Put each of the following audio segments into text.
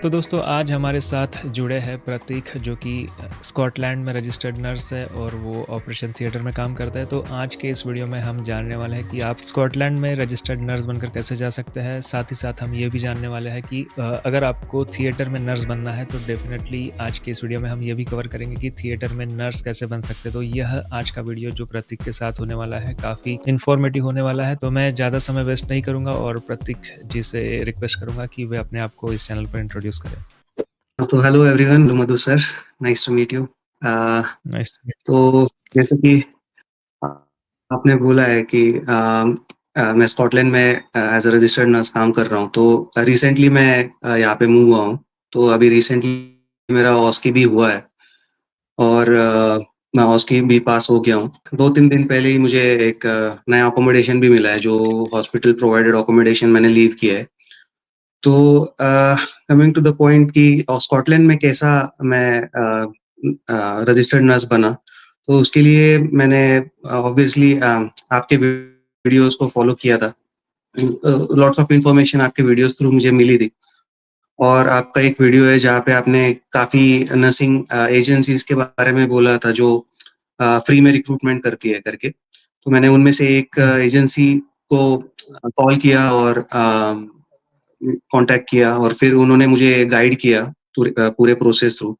तो दोस्तों आज हमारे साथ जुड़े हैं प्रतीक जो कि स्कॉटलैंड में रजिस्टर्ड नर्स है और वो ऑपरेशन थिएटर में काम करता है। तो आज के इस वीडियो में हम जानने वाले हैं कि आप स्कॉटलैंड में रजिस्टर्ड नर्स बनकर कैसे जा सकते हैं। साथ ही साथ हम ये भी जानने वाले हैं कि अगर आपको थिएटर में नर्स बनना है तो डेफिनेटली आज के इस वीडियो में हम ये भी कवर करेंगे कि थिएटर में नर्स कैसे बन सकते हैं। तो यह आज का वीडियो जो प्रतीक के साथ होने वाला है काफ़ी इन्फॉर्मेटिव होने वाला है। तो मैं ज़्यादा समय वेस्ट नहीं करूँगा और प्रतीक जी से रिक्वेस्ट करूँगा कि वे अपने आप को इस चैनल पर इंट्रोड्यूस करें। तो hello everyone, Madhu sir, nice to meet you. Nice to meet तो जैसे कि आपने बोला है कि मैं स्कॉटलैंड में एज अ रजिस्टर्ड नर्स काम कर रहा हूँ। तो रिसेंटली मैं यहाँ पे मूव हुआ हूँ। तो अभी रिसेंटली मेरा ऑस्की भी हुआ है और मैं ऑस्की भी पास हो गया हूँ। 2-3 दिन पहले ही मुझे एक नया अकोमोडेशन भी मिला है, जो हॉस्पिटल प्रोवाइडेड अकोमोडेशन मैंने लीव किया है। तो कमिंग टू द पॉइंट कि स्कॉटलैंड में कैसा मैं रजिस्टर्ड नर्स बना, तो उसके लिए मैंने ऑब्वियसली आपके वीडियोस को फॉलो किया था। लॉट्स ऑफ इंफॉर्मेशन आपके वीडियोस थ्रू मुझे मिली थी और आपका एक वीडियो है जहाँ पे आपने काफ़ी नर्सिंग एजेंसीज़ के बारे में बोला था जो फ्री में रिक्रूटमेंट करती है करके। तो मैंने उनमें से एक एजेंसी को कॉल किया और कॉन्टैक्ट किया और फिर उन्होंने मुझे गाइड किया पूरे प्रोसेस थ्रू।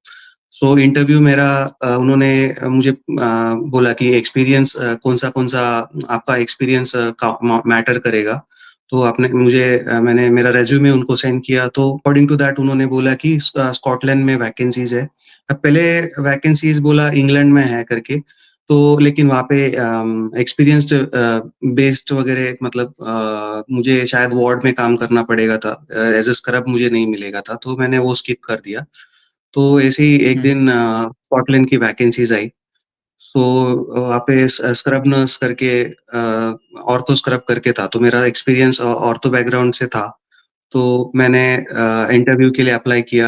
सो इंटरव्यू मेरा उन्होंने मुझे बोला कि एक्सपीरियंस कौन-सा आपका एक्सपीरियंस का मैटर करेगा। तो आपने मुझे मैंने मेरा रिज़्यूमे उनको सेंड किया, तो अकॉर्डिंग टू दैट उन्होंने बोला कि स्कॉटलैंड में वैकेंसीज़ है। पहले वैकेंसीज़ बोला इंग्लैंड में है करके, तो लेकिन वहाँ पे एक्सपीरियंस्ड बेस्ड वगैरह मतलब मुझे शायद वार्ड में काम करना पड़ेगा था। एज़ अ स्क्रब मुझे नहीं मिलेगा था, तो मैंने वो स्किप कर दिया। तो ऐसे ही एक दिन स्कॉटलैंड की वैकेंसीज़ आई। सो वहाँ पे स्क्रब नर्स करके ऑर्थो स्क्रब करके था, तो मेरा एक्सपीरियंस ऑर्थो बैकग्राउंड से था। तो मैंने इंटरव्यू के लिए अप्लाई किया,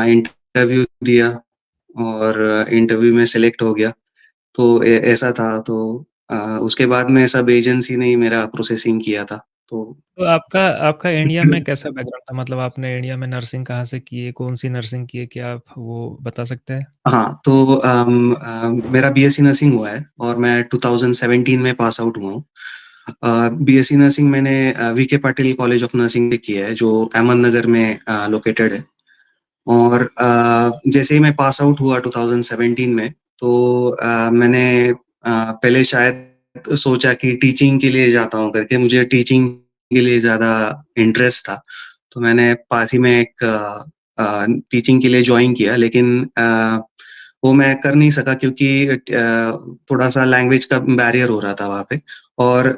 इंटरव्यू दिया और इंटरव्यू में सेलेक्ट हो गया। तो ऐसा था। तो उसके बाद में सब एजेंसी ने ही मेरा प्रोसेसिंग किया था। तो तो आपका आपका इंडिया में कैसा बैकग्राउंड था? मतलब आपने इंडिया में नर्सिंग कहाँ से की है? कौन-सी नर्सिंग की है? क्या आप वो बता सकते हैं? हाँ, तो मेरा बीएससी नर्सिंग हुआ है और मैं 2017 में पास आउट हुआ हूँ। बीएससी नर्सिंग मैंने VK Patil college of nursing से किया है, जो अहमदनगर में लोकेटेड है। और जैसे ही मैं पास आउट हुआ 2017 में, तो मैंने पहले शायद सोचा कि टीचिंग के लिए जाता हूँ करके, मुझे टीचिंग के लिए ज़्यादा इंटरेस्ट था। तो मैंने पास ही में एक टीचिंग के लिए जॉइन किया, लेकिन वो मैं कर नहीं सका क्योंकि थोड़ा-सा लैंग्वेज का बैरियर हो रहा था वहाँ पे। और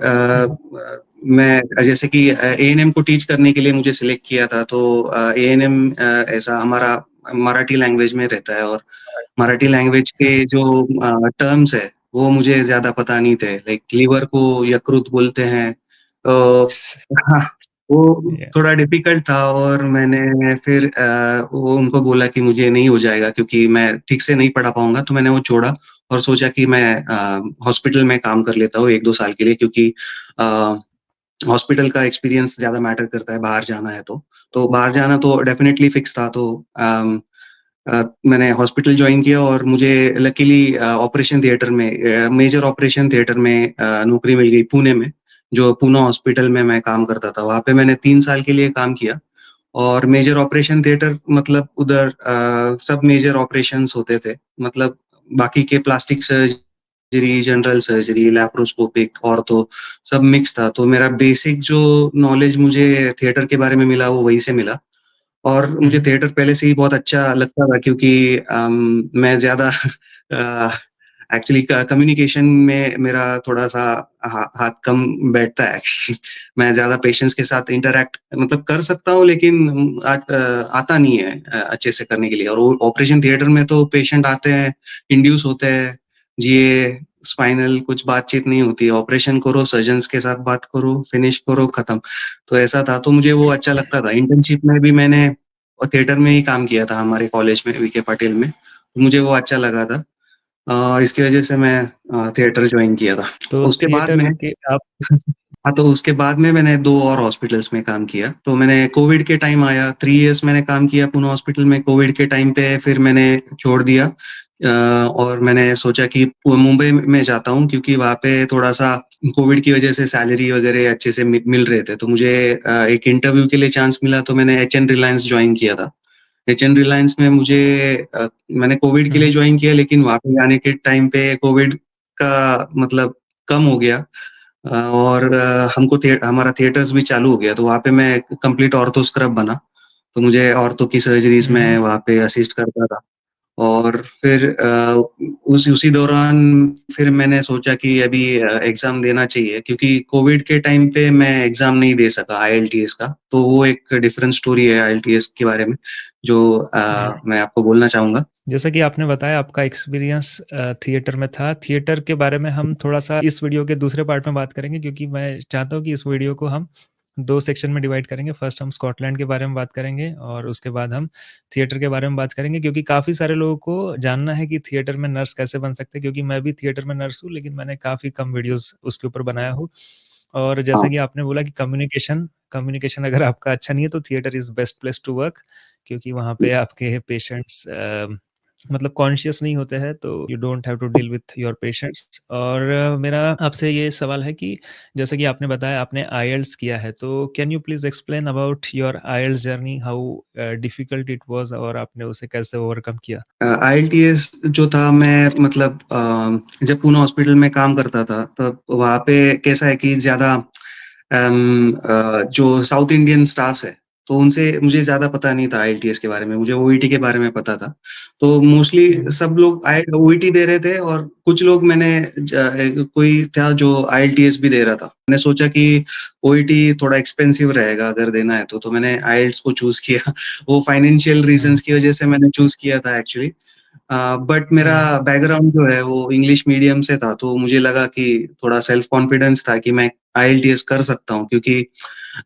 मैं जैसे कि एएनएम को टीच करने के लिए मुझे सिलेक्ट किया था, तो एएनएम ऐसा हमारा मराठी लैंग्वेज में रहता है और मराठी लैंग्वेज के जो टर्म्स है, वो मुझे ज़्यादा पता नहीं थे। लाइक लीवर को यकृत बोलते हैं। तो हाँ, वो या थोड़ा डिफ़िकल्ट था और मैंने फिर वो उनको बोला कि मुझे नहीं हो जाएगा क्योंकि मैं ठीक से नहीं पढ़ा पाऊँगा, तो मैंने वो छोड़ा और सोचा कि मैं हॉस्पिटल में काम कर लेता हूँ 1-2 साल के लिए, क्योंकि अ, हॉस्पिटल का एक्सपीरियंस ज़्यादा मैटर करता है, बाहर जाना है तो। तो बाहर जाना तो डेफ़िनेटली फ़िक्स था, तो मैंने हॉस्पिटल जॉइन किया और मुझे लकीली ऑपरेशन थिएटर में मेजर ऑपरेशन थिएटर में नौकरी मिल गई पुणे में, जो पूना हॉस्पिटल में मैं काम करता था। वहाँ पे मैंने 3 साल के लिए काम किया और मेजर ऑपरेशन थिएटर मतलब उधर सब मेजर ऑपरेशंस होते थे। मतलब बाकी के plastic surgery, general surgery, laparoscopic, ortho सब मिक्स था। तो मेरा बेसिक जो नॉलेज मुझे थिएटर के बारे में मिला, वो वहीं से मिला। और हुँ, मुझे हुँ। थिएटर पहले से ही बहुत अच्छा लगता था क्योंकि मैं ज़्यादा अ, एक्चुअली कम्युनिकेशन में मेरा थोड़ा-सा हाथ कम बैठता है एक्चुअली। मैं ज़्यादा पेशेंट्स के साथ इंटरैक्ट मतलब कर सकता हूँ, लेकिन आता नहीं है अच्छे से करने के लिए। और वो ऑपरेशन थिएटर में तो पेशेंट आते हैं, इंड्यूस होते हैं, ये स्पाइनल कुछ बातचीत नहीं होती है। ऑपरेशन करो, सर्जन्स के साथ बात करो, फिनिश करो, खत्म। तो ऐसा था, तो मुझे वो अच्छा लगता था। इंटर्नशिप में भी मैंने थिएटर में ही काम किया था हमारे कॉलेज में, वीके पाटिल में। तो मुझे वो अच्छा लगा था। इसकी वजह से मैं थिएटर जॉइन किया था। तो उसके बाद थिएटर में के आप हाँ, तो उसके बाद में मैंने 2 और हॉस्पिटल्स में काम किया। तो मैंने कोविड के टाइम आया, 3 इयर्स मैंने काम किया पुणे हॉस्पिटल में। कोविड के टाइम पे फिर मैंने छोड़ दिया और मैंने सोचा कि मुंबई में जाता हूँ, क्योंकि वहाँ पे थोड़ा-सा कोविड की वजह से सैलरी वगैरह अच्छे से मिल रहे थे। तो मुझे एक इंटरव्यू के लिए चांस मिला, तो मैंने एचएन रिलायंस जॉइन किया था। एचएन रिलायंस में मैंने कोविड के हुँ, लिए हुँ। जॉइन किया, लेकिन वहाँ पे जाने के टाइम पे कोविड का मतलब कम हो गया और हमारा थिएटर्स भी चालू हो गया, तो वहाँ पे मैं कंप्लीट ऑर्थो स्क्रब बना। तो मुझे ऑर्थो की सर्जरीज़ हुँ, में हुँ। वहाँ पे असिस्ट करता था। और फिर उसी दौरान फिर मैंने सोचा कि अभी एग्ज़ाम देना चाहिए, क्योंकि कोविड के टाइम पे मैं एग्ज़ाम नहीं दे सका आईएलटीएस का। तो वो एक डिफरेंट स्टोरी है आईएलटीएस के बारे में, जो जी। मैं आपको बोलना चाहूँगा। जैसा कि आपने बताया आपका एक्सपीरियंस थिएटर में था। थिएटर के बारे में हम थोड़ा-सा इस वीडियो के दूसरे पार्ट में बात करेंगे क्योंकि मैं चाहता हूँ कि इस वीडियो को हम 2 सेक्शन में डिवाइड करेंगे। फर्स्ट हम स्कॉटलैंड के बारे में बात करेंगे और उसके बाद हम थिएटर के बारे में बात करेंगे क्योंकि काफ़ी सारे लोगों को जानना है कि थिएटर में नर्स कैसे बन सकते हैं क्योंकि मैं भी थिएटर में नर्स हूँ, लेकिन मैंने काफ़ी कम वीडियोज़ उसके ऊपर बनाया हूँ। और जैसा हाँ। कि आपने बोला कि कम्युनिकेशन कम्युनिकेशन अगर आपका अच्छा नहीं है तो theatre is best place to work क्योंकि वहाँ पे आपके पेशेंट्स मतलब कॉन्शियस नहीं होते हैं तो you don't have to deal with your patients और मेरा आपसे ये सवाल है कि जैसा कि आपने बताया आपने आईएलटीएस किया है तो can you please explain about your IELTS journey how difficult it was और आपने उसे कैसे ओवरकम किया? आईएलटीएस जो था, मैं मतलब जब पूना हॉस्पिटल में काम करता था, तब वहाँ पे कैसा है कि ज़्यादा जो साउथ इंडियन स्टाफ्स है, तो उनसे मुझे ज़्यादा पता नहीं था आईएलटीएस के बारे में, मुझे ओईटी के बारे में पता था। तो मोस्टली हुँ, सब लोग ओईटी दे रहे थे और कुछ लोग कोई था जो आईएलटीएस भी दे रहा था। मैंने सोचा कि ओईटी थोड़ा एक्सपेंसिव रहेगा अगर देना है तो मैंने आईएलटीएस को चूज़ किया। वो फाइनेंशियल हुँ, रीज़न्स की वज़ह से मैंने चूज़ किया था एक्चुअली। बट मेरा हुँ, बैकग्राउंड जो है वो इंग्लिश मीडियम से था, तो मुझे लगा कि थोड़ा सेल्फ कॉन्फिडेंस था कि मैं आईएलटीएस कर सकता हूँ, क्योंकि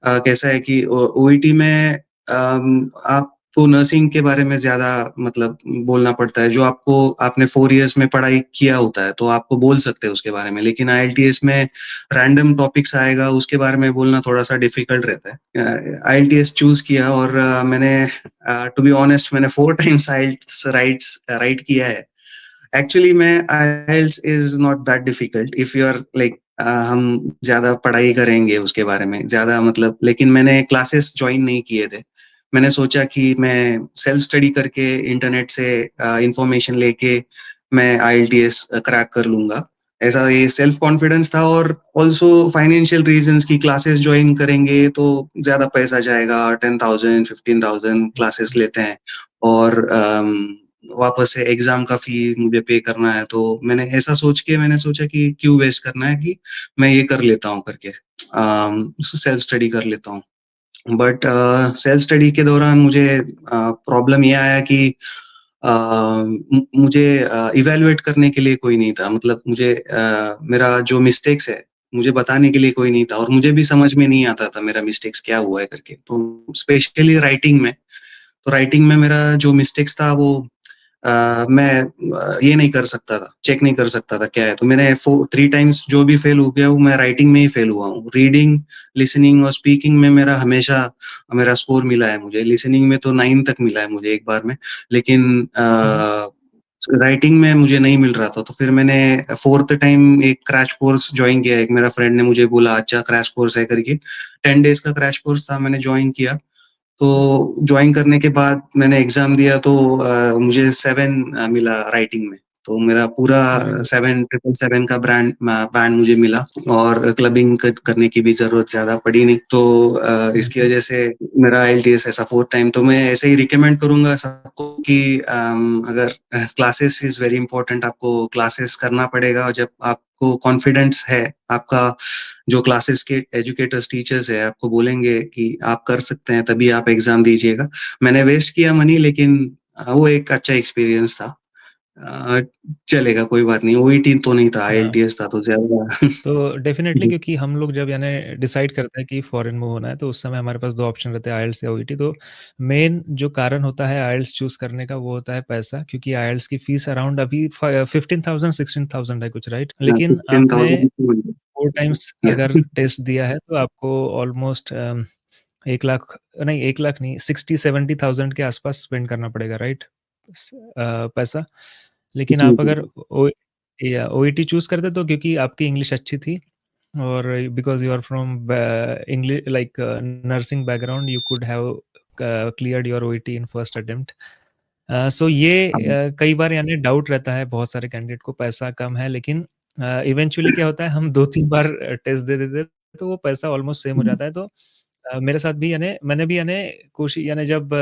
कैसा है कि ओईटी में आपको नर्सिंग के बारे में ज़्यादा मतलब बोलना पड़ता है, जो आपने 4 इयर्स में पढ़ाई किया होता है, तो आपको बोल सकते हैं उसके बारे में। लेकिन आईएलटीएस में रैंडम टॉपिक्स आएगा, उसके बारे में बोलना थोड़ा-सा डिफ़िकल्ट रहता है। आईएलटीएस चूज़ किया और टू बी ऑनेस्ट मैंने 4 टाइम्स आईएलटीएस राइट किया है। एक्चुअली मैं IELTS is not that difficult if you are like हम ज़्यादा पढ़ाई करेंगे उसके बारे में, ज़्यादा मतलब, लेकिन मैंने क्लासेस जॉइन नहीं किए थे। मैंने सोचा कि मैं सेल्फ स्टडी करके इंटरनेट से इन्फॉर्मेशन लेके मैं आईएलटीएस क्रैक कर लूँगा। ऐसा ये सेल्फ कॉन्फिडेंस था और ऑल्सो फाइनेंशियल रीज़न्स की क्लासेस जॉइन करेंगे तो ज़्यादा पैसा जाएगा, 10,000 15,000 क्लासेस लेते हैं और वापस से एग्ज़ाम का फ़ी मुझे पे करना है, तो मैंने ऐसा सोच के मैंने सोचा कि क्यों वेस्ट करना है, कि मैं ये कर लेता हूँ करके सेल्फ स्टडी कर लेता हूँ। बट सेल्फ स्टडी के दौरान मुझे प्रॉब्लम ये आया कि मुझे इवैल्यूएट करने के लिए कोई नहीं था। मतलब मेरा जो मिस्टेक्स है, मुझे बताने के लिए कोई नहीं था और मुझे भी समझ में नहीं आता था मेरा मिस्टेक्स क्या हुआ है करके। तो स्पेशली राइटिंग में मेरा जो मिस्टेक्स था वो मैं ये नहीं कर सकता था, चेक नहीं कर सकता था क्या है। तो मैंने 3 टाइम्स जो भी फेल हो गया हूँ, मैं राइटिंग में ही फेल हुआ हूँ। रीडिंग, लिसनिंग और स्पीकिंग में मेरा स्कोर मिला है मुझे। लिसनिंग में तो 9 तक मिला है मुझे एक बार में, लेकिन हुँ, राइटिंग में मुझे नहीं मिल रहा था। तो फिर मैंने 4th टाइम एक क्रैश कोर्स जॉइन किया। एक मेरा फ्रेंड ने मुझे बोला अच्छा क्रैश कोर्स है करके, 10 डेज़ का क्रैश कोर्स था, मैंने जॉइन किया। तो जॉइन करने के बाद मैंने एग्ज़ाम दिया, तो मुझे 7 मिला राइटिंग में। तो मेरा पूरा हुँ, 7,777 का बैंड मुझे मिला और क्लबिंग करने की भी ज़रूरत ज़्यादा पड़ी नहीं। तो हुँ, इसकी हुँ, वज़ह से मेरा आईएलटीएस ऐसा 4th टाइम, तो मैं ऐसे ही रिकमेंड करूँगा सबको कि अगर क्लासेस इज़ वेरी इम्पोर्टेंट, आपको क्लासेस करना पड़ेगा। और जब आपको कॉन्फिडेंस है, आपका जो क्लासेस के एजुकेटर्स, टीचर्स हैं, आपको बोलेंगे कि आप कर सकते हैं, तभी आप एग्ज़ाम दीजिएगा। मैंने वेस्ट किया मनी, लेकिन वो एक अच्छा एक्सपीरियंस था। अ, चलेगा कोई बात नहीं, ओईटी तो नहीं था, हाँ। आईएलटीएस था तो ज़्यादा तो डेफ़िनेटली जी, क्योंकि हम लोग जब यानी डिसाइड करते हैं कि फॉरेन मूव होना है, तो उस समय हमारे पास 2 ऑप्शन रहते हैं आईएलटीएस या ओईटी। तो मेन जो कारण होता है आईएलटीएस चूज़ करने का वो होता है पैसा, क्योंकि आईएलटीएस की फ़ीस अराउंड अभी 15,000 16,000 है कुछ, राइट? लेकिन आपने 15,000 4 टाइम्स या अगर टेस्ट दिया है तो आपको ऑलमोस्ट 1 लाख नहीं, 1 लाख नहीं, 60-70,000 के आस-पास स्पेंड करना पड़ेगा, राइट? पैसा। लेकिन जी, आप जी, अगर ओईटी चूज़ करते तो क्योंकि आपकी इंग्लिश अच्छी थी और because you are from like nursing background, you could have cleared your OET in first attempt. So ये हाँ, कई बार यानी डाउट रहता है बहुत सारे कैंडिडेट को, पैसा कम है, लेकिन इवेंचुअली क्या होता है, हम 2-3 बार टेस्ट दे देते हैं तो वो पैसा ऑलमोस्ट सेम हो हुँ, जाता है। तो मेरे साथ भी यानी मैंने भी यानी यानी जब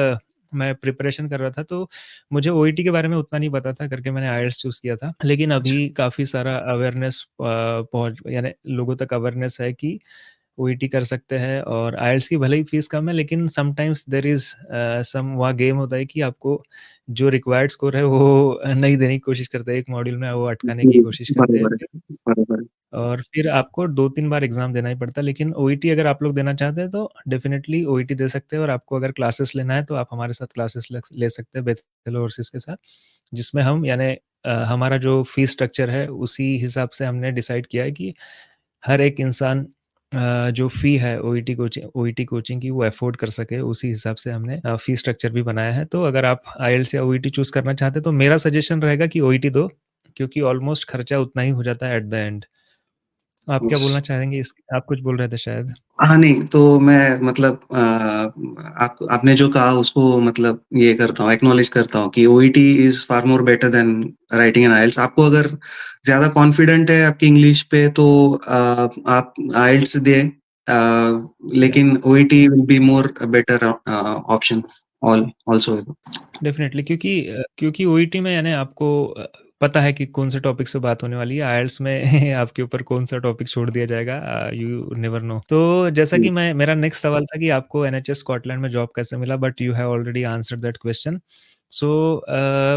मैं प्रिपरेशन कर रहा था तो मुझे ओईटी के बारे में उतना नहीं पता था करके मैंने आईएलटीएस चूज़ किया था। लेकिन अभी अच्छा, काफ़ी सारा अवेयरनेस पहुँच यानी लोगों तक अवेयरनेस है कि ओईटी कर सकते हैं और आईएलटीएस की भले ही फीस कम है, लेकिन समटाइम्स देयर इज़ सम वहाँ गेम होता है कि आपको जो रिक्वायर्ड स्कोर है वो नहीं देने की कोशिश करते हैं। एक मॉड्यूल में वो अटकाने की कोशिश करते हैं बरोबर फिर, है, बरोबर है। और फिर आपको 2-3 बार एग्ज़ाम देना ही पड़ता है। लेकिन ओईटी अगर आप लोग देना चाहते हैं तो डेफ़िनिटली ओईटी दे सकते हैं, और आपको अगर क्लासेस लेना है तो आप हमारे साथ क्लासेस ले सकते हैं बेथल ओवरसीज़ के साथ। जिसमें हम यानी हमारा जो फ़ीस स्ट्रक्चर है उसी हिसाब से हमने डिसाइड किया है कि हर एक इंसान जो फ़ी है ओईटी कोचिंग की वो अफ़ोर्ड कर सके, उसी हिसाब से हमने फ़ी स्ट्रक्चर भी बनाया है। तो अगर आप आईएलटीएस या ओईटी चूज़ करना चाहते हैं तो मेरा सजेशन रहेगा कि ओईटी दो, क्योंकि ऑलमोस्ट खर्चा उतना ही हो जाता है एट द एंड। आप क्या बोलना चाहेंगे इस आप कुछ बोल रहे थे शायद? हाँ, नहीं, तो मैं मतलब आप आपने जो कहा उसको मतलब ये करता हूँ, एक्नॉलेज करता हूँ कि OET is far more better than writing an IELTS. आपको अगर ज़्यादा कॉन्फिडेंट है आपकी इंग्लिश पे तो आप आईएलटीएस दें, या लेकिन OET will be more better option also. Definitely, क्योंकि ओईटी में यानी आपको पता है कि कौन से टॉपिक से बात होने वाली है। आईएलटीएस में आपके ऊपर कौन-सा टॉपिक छोड़ दिया जाएगा, यू नेवर नो। तो जैसा कि जी। मैं मेरा नेक्स्ट सवाल था कि आपको एनएचएस स्कॉटलैंड में जॉब कैसे मिला? But you have already answered that question. So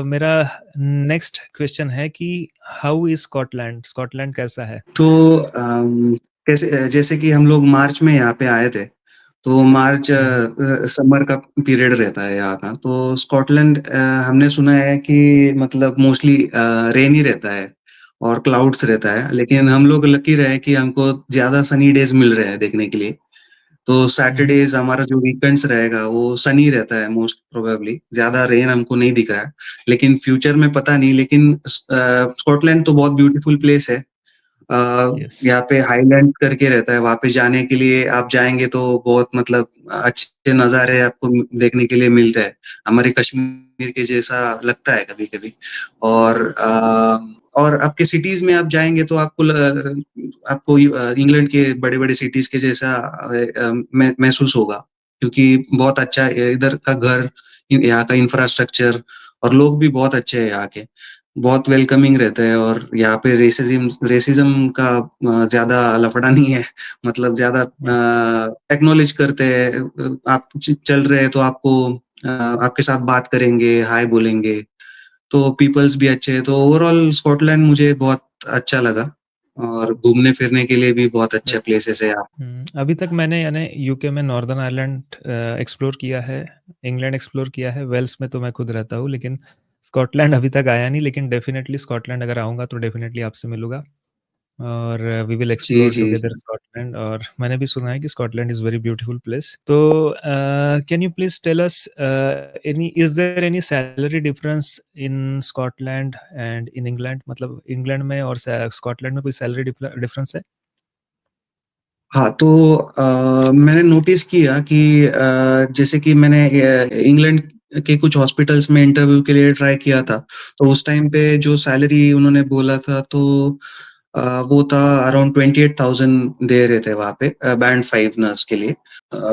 मेरा नेक्स्ट क्वेश्चन है कि हाउ इज़ स्कॉटलैंड? स्कॉटलैंड कैसा है? तो जैसे कि हम लोग मार्च में यहाँ पे आए थे, तो मार्च हुँ, हुँ। समर का पीरियड रहता है यहाँ का। तो स्कॉटलैंड हमने सुना है कि मतलब मोस्टली रेन ही रहता है और क्लाउड्स रहता है, लेकिन हम लोग लकी रहे कि हमको ज़्यादा सनी डेज़ मिल रहे हैं देखने के लिए। तो हुँ, हुँ। सैटरडेज़ हमारा जो वीकेंड्स रहेगा वो सनी रहता है मोस्ट प्रोबेबली, ज़्यादा रेन हमको नहीं दिख रहा है। लेकिन फ्यूचर में पता नहीं, लेकिन स्कॉटलैंड तो बहुत ब्यूटीफुल प्लेस है। अ, येस, यहाँ पे हाईलैंड करके रहता है, वहाँ पे जाने के लिए आप जाएँगे तो बहुत मतलब अच्छे नज़ारे आपको देखने के लिए मिलते हैं। हमारे कश्मीर के जैसा लगता है कभी-कभी। और और आपके सिटीज़ में आप जाएँगे तो आपको इंग्लैंड के बड़े-बड़े सिटीज़ के जैसा महसूस होगा, क्योंकि बहुत अच्छा इधर का घर, यहाँ का इंफ्रास्ट्रक्चर और लोग भी बहुत अच्छे हैं यहाँ के। बहुत वेलकमिंग रहते हैं और यहाँ पे रेसिज़्म रेसिज़्म का ज़्यादा लफड़ा नहीं है। मतलब ज़्यादा येस। एक्नॉलेज करते हैं। आप चल रहे हैं तो आपके साथ बात करेंगे, हाय बोलेंगे। तो पीपल्स भी अच्छे हैं। तो ओवरऑल स्कॉटलैंड मुझे बहुत अच्छा लगा और घूमने-फिरने के लिए भी बहुत अच्छे प्लेसेस है यहाँ। अभी तक मैंने यानी यूके में नॉर्दर्न आयरलैंड एक्सप्लोर किया है, इंग्लैंड एक्सप्लोर किया है, वेल्स में तो मैं खुद रहता हूँ, लेकिन स्कॉटलैंड अभी तक आया नहीं, लेकिन डेफ़िनेटली स्कॉटलैंड अगर आऊँगा तो डेफ़िनेटली आपसे मिलूँगा और वी विल जी, एक्सप्लोर जी, टुगेदर जी। स्कॉटलैंड। और मैंने भी सुना है कि Scotland is very beautiful place. तो can you please tell us any is there any salary difference in Scotland and in England? मतलब इंग्लैंड में और स्कॉटलैंड में कोई सैलरी डिफरेंस है? हाँ, तो मैंने नोटिस किया कि जैसे कि मैंने इंग्लैंड के कुछ हॉस्पिटल्स में इंटरव्यू के लिए ट्राई किया था, तो उस टाइम पे जो सैलरी उन्होंने बोला था तो अ, वो था अराउंड 28,000 दे रहे थे वहाँ पे बैंड 5 नर्स के लिए।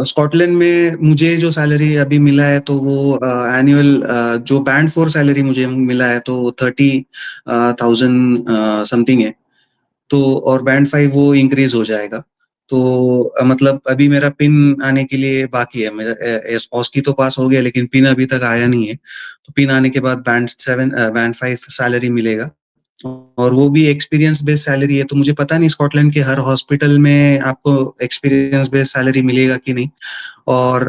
स्कॉटलैंड में मुझे जो सैलरी अभी मिला है तो वो एनुअल जो बैंड 4 सैलरी मुझे मिला है तो वो 30,000 समथिंग है। तो और बैंड 5 वो इंक्रीज़ हो जाएगा। तो मतलब अभी मेरा पिन आने के लिए बाकी है। मेरा ऑस्की तो पास हो गया, लेकिन पिन अभी तक आया नहीं है। तो पिन आने के बाद बैंड 5 सैलरी मिलेगा, और वो भी एक्सपीरियंस बेस्ड सैलरी है। तो मुझे पता नहीं स्कॉटलैंड के हर हॉस्पिटल में आपको एक्सपीरियंस बेस्ड सैलरी मिलेगा कि नहीं। और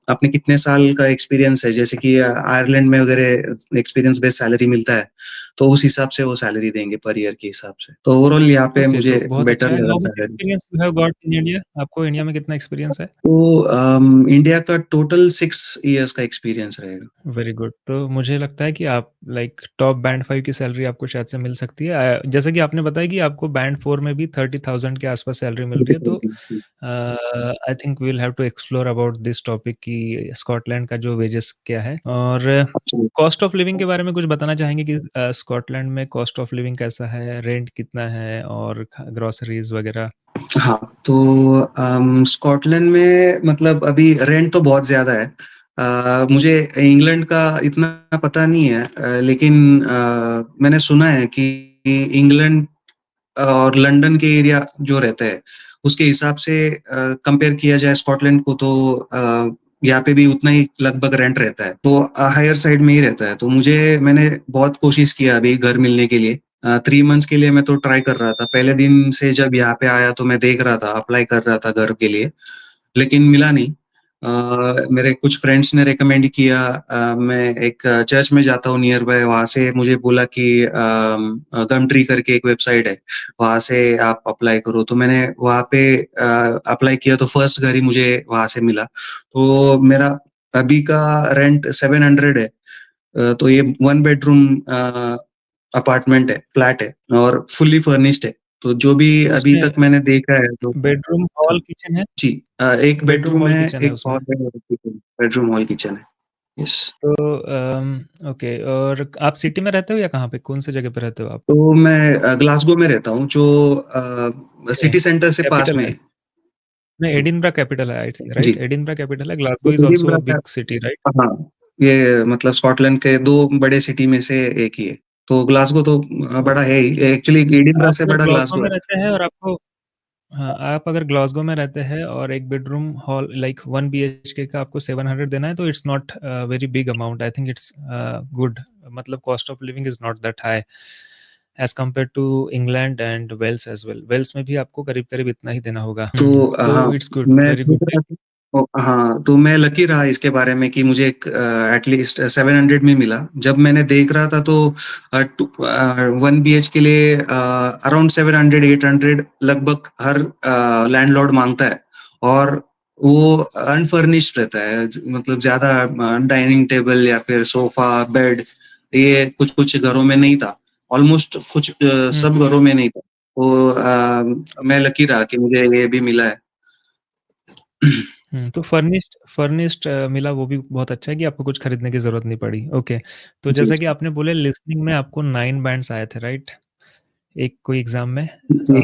आपने कितने साल का एक्सपीरियंस है, जैसे कि आयरलैंड में वगैरह एक्सपीरियंस बेस्ड सैलरी मिलता है, तो उस हिसाब से वो सैलरी देंगे पर ईयर के हिसाब से। तो ओवरऑल यहाँ पे ओके, मुझे तो बहुत अच्छा बेटर है। लगा how much salary. Experience you have got in India? आपको इंडिया में कितना एक्सपीरियंस है? तो इंडिया का टोटल 6 इयर्स का एक्सपीरियंस रहेगा। Very good. तो मुझे लगता है कि आप लाइक टॉप बैंड 5 की सैलरी आपको शायद से मिल सकती है। जैसा कि आपने बताया कि आपको बैंड 4 में भी 30,000 के आसपास सैलरी मिल रही है, तो I think we will have to explore about this topic कि स्कॉटलैंड का जो वेजेस क्या है। और कॉस्ट ऑफ लिविंग के बारे में कुछ बताना चाहेंगे कि स्कॉटलैंड में कॉस्ट ऑफ लिविंग कैसा है, रेंट कितना है और ग्रोसरीज वगैरह? हाँ, तो स्कॉटलैंड में मतलब अभी रेंट तो बहुत ज़्यादा है। मुझे इंग्लैंड का इतना पता नहीं है, लेकिन मैंने सुना है कि इंग्लैंड और लंदन के एरिया जो रहता है, उसके हिसाब से कंपेयर किया जाए स्कॉटलैंड को, तो यहाँ पे भी उतना ही लगभग रेंट रहता है। तो हायर साइड में ही रहता है। तो मैंने बहुत कोशिश किया अभी घर मिलने के लिए। 3 मंथ्स के लिए मैं तो ट्राई कर रहा था। पहले दिन से जब यहाँ पे आया तो मैं देख रहा था, अप्लाई कर रहा था घर के लिए, लेकिन मिला नहीं। मेरे कुछ फ्रेंड्स ने रिकमेंड किया। मैं एक चर्च में जाता हूँ नियर बाय, वहाँ से मुझे बोला कि गमट्री करके एक वेबसाइट है, वहाँ से आप अप्लाई करो। तो मैंने वहाँ पे अप्लाई किया, तो फर्स्ट घर ही मुझे वहाँ से मिला। तो मेरा अभी का रेंट 700 है। तो ये 1 बेडरूम अपार्टमेंट है, फ्लैट है, और फुल्ली फर्निश्ड है। तो जो भी तो अभी उसमें तक मैंने देखा है, तो बेडरूम, हॉल, किचन है? जी, एक बेडरूम, बेडरूम हॉल, है, किचन है एक उसमें? हॉल है, और एक बेडरूम हॉल किचन है। यस। तो ओके। और आप सिटी में रहते हो या कहाँ पे, कौन से जगह पे रहते हो आप? तो मैं ग्लासगो में रहता हूँ, जो ओके, सिटी सेंटर से पास कैपिटल में है? है। नहीं, एडिनब्रा कैपिटल है, आई थिंक, जी। राइट? एडिनब्रा कैपिटल है, तो Glasgow is also a Edinburgh का, बिग सिटी, राइट? हाँ, ये मतलब स्कॉटलैंड के 2 बड़े सिटी में से एक ही है। तो ग्लासगो तो बड़ा ओके। है ही। एक्चुअली एडिनबरा आप से अगर बड़ा ग्लासगो ग्लासगो में है। रहते हैं और आपको, हाँ, आप अगर ग्लासगो में रहते हैं और एक बेडरूम हॉल लाइक 1 बीएचके का आपको 700 देना है, तो it's not very big amount. I think it's good. मतलब cost of living is not that high as compare to England and Wales as well. Wales में भी आपको करीब करीब इतना ही देना होगा। तो हाँ, तो इट्स गुड, मैं वेरी सोच गुड। रहा था। हाँ, तो मैं लकी रहा इसके बारे में कि मुझे एटलीस्ट 700 में मिला। जब मैंने देख रहा था, तो 1 बीएच के लिए अराउंड 700-800 लगभग हर लैंडलॉर्ड मांगता है। और वो अनफर्निश्ड रहता है, मतलब ज्यादा डाइनिंग टेबल या फिर सोफा, बेड, ये कुछ कुछ घरों में नहीं था। ऑलमोस्ट कुछ हम्म। सब घरों में नहीं था। तो मैं लकी रहा कि मुझे ये भी मिला है। तो फर्निश्ड फर्निश्ड मिला, वो भी बहुत अच्छा है कि आपको कुछ खरीदने की ज़रूरत नहीं पड़ी। ओके, तो जी, जैसा कि आपने बोले लिसनिंग में आपको 9 बैंड्स आए थे, राइट? एक कोई एग्ज़ाम में। जी,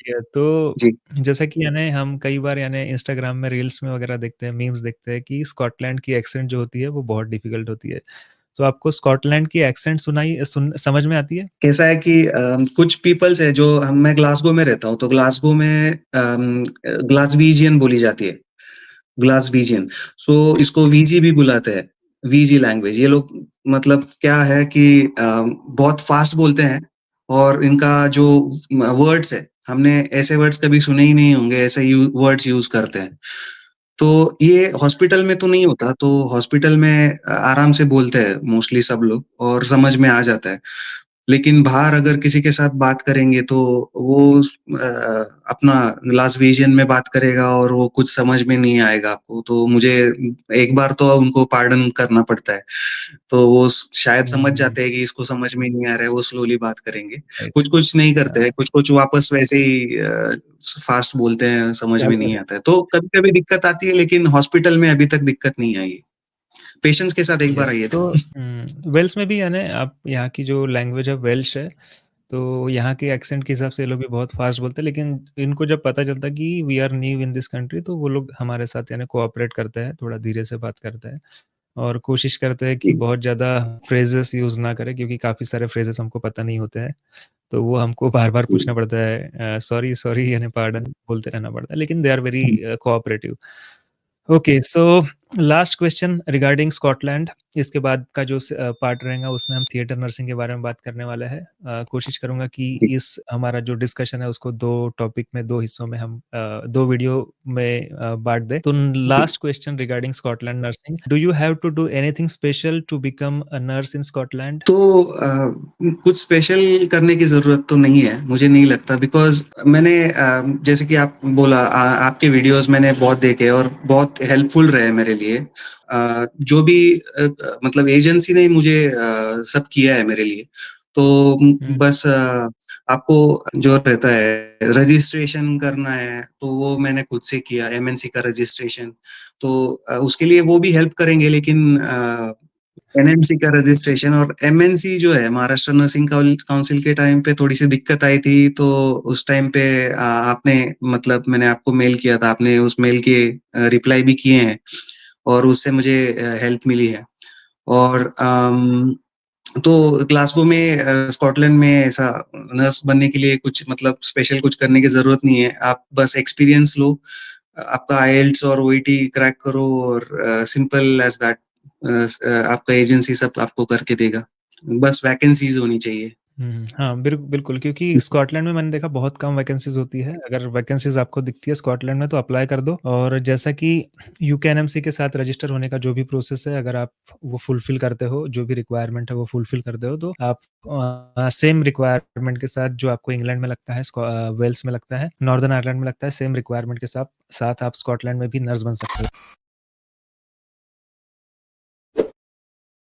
ये तो जी। जैसा कि यानी हम कई बार यानी इंस्टाग्राम में रील्स में वगैरह देखते हैं, मीम्स देखते हैं कि स्कॉटलैंड की एक्सेंट जो होती है वो बहुत डिफ़िकल्ट होती है। तो आपको स्कॉटलैंड की एक्सेंट समझ में आती है? कैसा है कि कुछ पीपल्स है जो मैं ग्लासगो में रहता हूँ, तो ग्लासगो में ग्लासवीजियन बोली जाती है। ग्लासवीजियन। सो इसको वीजी भी बुलाते हैं, वीजी लैंग्वेज। ये लोग मतलब क्या है कि बहुत फास्ट बोलते हैं, और इनका जो वर्ड्स है, हमने ऐसे वर्ड्स कभी सुने ही नहीं होंगे, ऐसे वर्ड्स यूज़ करते हैं। तो ये हॉस्पिटल में तो नहीं होता, तो हॉस्पिटल में आराम से बोलते हैं मोस्टली सब लोग, और समझ में आ जाता है। लेकिन बाहर अगर किसी के साथ बात करेंगे, तो वो अपना ग्लासवेजियन में बात करेगा, और वो कुछ समझ में नहीं आएगा आपको। तो मुझे एक बार तो उनको पार्डन करना पड़ता है। तो वो शायद समझ हुँ, जाते हैं कि इसको समझ में नहीं आ रहा है, वो स्लोली बात करेंगे। राइट। कुछ-कुछ नहीं हाँ, करते हैं, कुछ-कुछ वापस वैसे ही फास्ट बोलते हैं, समझ में चालू नहीं है। आता है। तो कभी-कभी दिक्कत आती है, लेकिन हॉस्पिटल में अभी तक दिक्कत नहीं आई है। पेशेंट्स के साथ एक बार यस, आई है। तो वेल्स में भी यानी आप यहाँ की जो लैंग्वेज है वेल्श है, तो यहाँ के एक्सेंट के हिसाब से ये लोग भी बहुत फ़ास्ट बोलते हैं, लेकिन इनको जब पता चलता है कि we are new in this country, तो वो लोग हमारे साथ यानी कोऑपरेट करते हैं, थोड़ा धीरे से बात करते हैं और कोशिश करते हैं कि बहुत ज़्यादा फ्रेजेस यूज़ ना करें, क्योंकि काफ़ी सारे फ्रेजेस हमको पता नहीं होते हैं। तो वो हमको बार-बार पूछना पड़ता है सॉरी, सॉरी यानी पार्डन बोलते रहना पड़ता है, लेकिन they are very cooperative. Okay, so last question regarding Scotland. इसके बाद का जो पार्ट रहेगा उसमें हम थिएटर नर्सिंग के बारे में बात करने वाले हैं। कोशिश करूँगा कि इस हमारा जो डिस्कशन है उसको 2 टॉपिक में 2 हिस्सों में हम 2 वीडियो में बाँट दें। तो last question regarding Scotland nursing, do you have to do anything special to become a nurse in Scotland? तो कुछ स्पेशल करने की ज़रूरत तो नहीं है, मुझे नहीं लगता बिकॉज़ मैंने जैसे कि आप बोला आपके वीडियोज़ मैंने बहुत देखे और बहुत हेल्पफुल रहे मेरे लिए। जो भी मतलब एजेंसी ने मुझे सब किया है मेरे लिए। तो हुँ, बस आपको जो रहता है रजिस्ट्रेशन करना है, तो वो मैंने खुद से किया एमएनसी का रजिस्ट्रेशन। तो उसके लिए वो भी हेल्प करेंगे लेकिन एनएमसी का रजिस्ट्रेशन और एमएनसी जो है महाराष्ट्र नर्सिंग काउंसिल के टाइम पे थोड़ी-सी दिक्कत आई थी, तो उस टाइम पे आपने मतलब मैंने आपको मेल किया था, आपने उस मेल के रिप्लाई भी किए हैं और उससे मुझे हेल्प मिली है। और तो ग्लासगो में स्कॉटलैंड में ऐसा नर्स बनने के लिए कुछ मतलब स्पेशल कुछ करने की ज़रूरत नहीं है। आप बस एक्सपीरियंस लो, आपका आईएलटीएस और ओईटी क्रैक करो और सिंपल एज़ दैट आपका एजेंसी सब आपको करके देगा। बस वैकेंसीज़ होनी चाहिए। हुँ, हाँ, बिल्कुल क्योंकि स्कॉटलैंड में मैंने देखा बहुत कम वैकेंसीज़ होती है। अगर वैकेंसीज़ आपको दिखती है स्कॉटलैंड में तो अप्लाई कर दो और जैसा कि यूकेएनएमसी के साथ रजिस्टर होने का जो भी प्रोसेस है, अगर आप वो फुलफ़िल करते हो, जो भी रिक्वायरमेंट है वो फुलफ़िल करते हो, तो आप सेम रिक्वायरमेंट के साथ जो आपको इंग्लैंड में लगता है, वेल्स में लगता है, नॉर्दर्न आयरलैंड में लगता है, सेम रिक्वायरमेंट के साथ साथ आप स्कॉटलैंड में भी नर्स बन सकते हो।